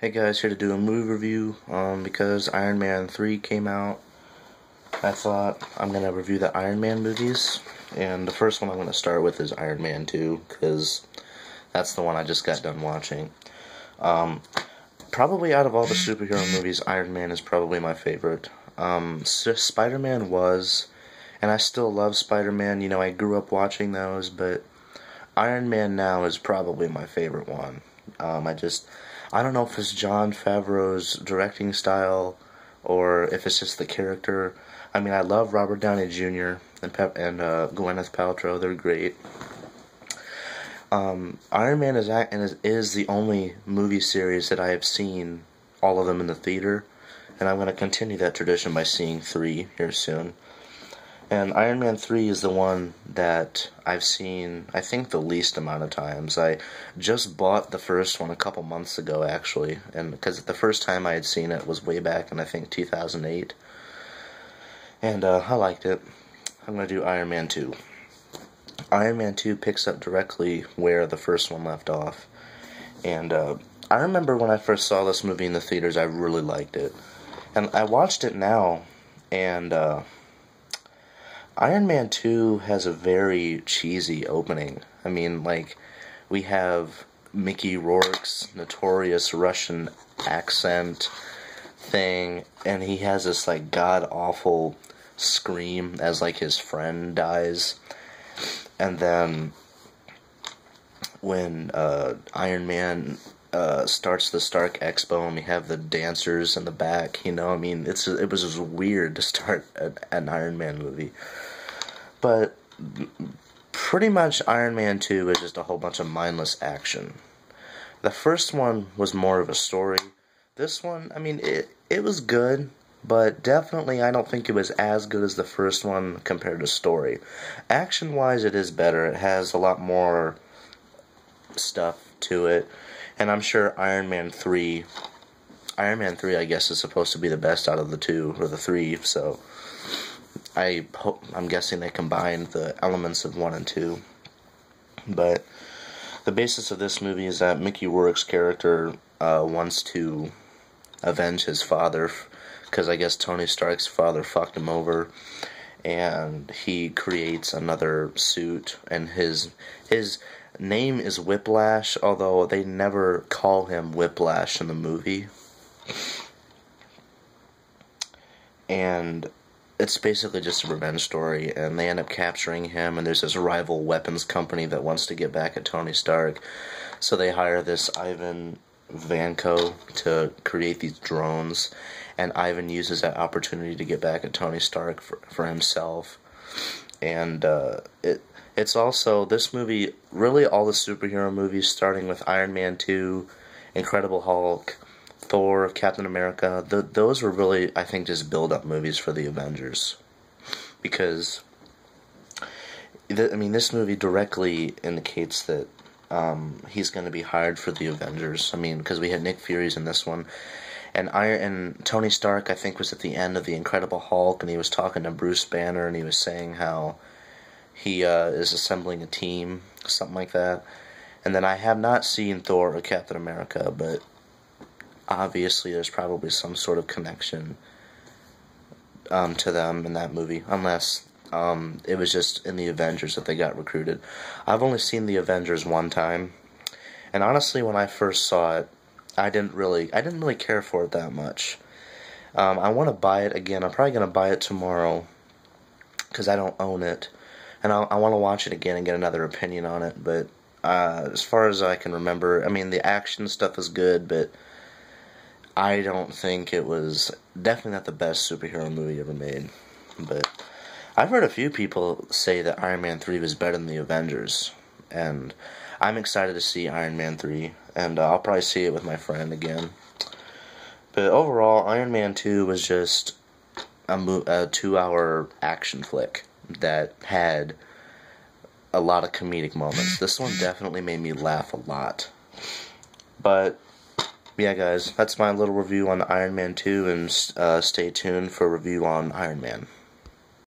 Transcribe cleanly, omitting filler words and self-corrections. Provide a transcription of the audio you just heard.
Hey guys, here to do a movie review. Because Iron Man 3 came out, I thought I'm going to review the Iron Man movies. And the first one I'm going to start with is Iron Man 2, because that's the one I just got done watching. Probably out of all the superhero movies, Iron Man is probably my favorite. Spider-Man was, and I still love Spider-Man. You know, I grew up watching those, but Iron Man now is probably my favorite one. I don't know if it's Jon Favreau's directing style or if it's just the character. I mean, I love Robert Downey Jr. and Gwyneth Paltrow. They're great. Iron Man is the only movie series that I have seen all of them in the theater, and I'm going to continue that tradition by seeing 3 here soon. And Iron Man 3 is the one that I've seen, I think, the least amount of times. I just bought the first one a couple months ago, actually, and because the first time I had seen it was way back in, I think, 2008. And I liked it. I'm going to do Iron Man 2. Iron Man 2 picks up directly where the first one left off. And I remember when I first saw this movie in the theaters, I really liked it. And I watched it now, and Iron Man 2 has a very cheesy opening. I mean, like, we have Mickey Rourke's notorious Russian accent thing, and he has this, like, god-awful scream as, like, his friend dies. And then when Iron Man starts the Stark Expo and we have the dancers in the back, you know, I mean, it was just weird to start an Iron Man movie. But pretty much Iron Man 2 is just a whole bunch of mindless action. The first one was more of a story. This one, I mean, it was good, but definitely I don't think it was as good as the first one compared to story. Action-wise, it is better. It has a lot more stuff to it. And I'm sure Iron Man 3, I guess, is supposed to be the best out of the 2, or the 3, so I'm guessing they combined the elements of 1 and 2. But the basis of this movie is that Mickey Rourke's character wants to avenge his father, because I guess Tony Stark's father fucked him over, and he creates another suit, and his name is Whiplash, although they never call him Whiplash in the movie. And it's basically just a revenge story, and they end up capturing him, and there's this rival weapons company that wants to get back at Tony Stark, so they hire this Ivan Vanko to create these drones, and Ivan uses that opportunity to get back at Tony Stark for himself. And it's also, this movie, really all the superhero movies, starting with Iron Man 2, Incredible Hulk, Thor, Captain America, those were really, I think, just build-up movies for the Avengers. Because, I mean, this movie directly indicates that he's going to be hired for the Avengers. I mean, because we had Nick Fury's in this one. And Tony Stark, I think, was at the end of the Incredible Hulk, and he was talking to Bruce Banner, and he was saying how he is assembling a team, something like that. And then I have not seen Thor or Captain America, but obviously there's probably some sort of connection to them in that movie, unless it was just in the Avengers that they got recruited. I've only seen the Avengers one time, and honestly, when I first saw it, I didn't really care for it that much. I want to buy it again. I'm probably going to buy it tomorrow, because I don't own it, and I want to watch it again and get another opinion on it. But as far as I can remember, I mean, the action stuff is good, but I don't think it was, definitely not the best superhero movie ever made. But I've heard a few people say that Iron Man 3 was better than the Avengers, and I'm excited to see Iron Man 3, and I'll probably see it with my friend again. But overall, Iron Man 2 was just a 2-hour action flick that had a lot of comedic moments. This one definitely made me laugh a lot. But yeah, guys, that's my little review on Iron Man 2, and stay tuned for a review on Iron Man.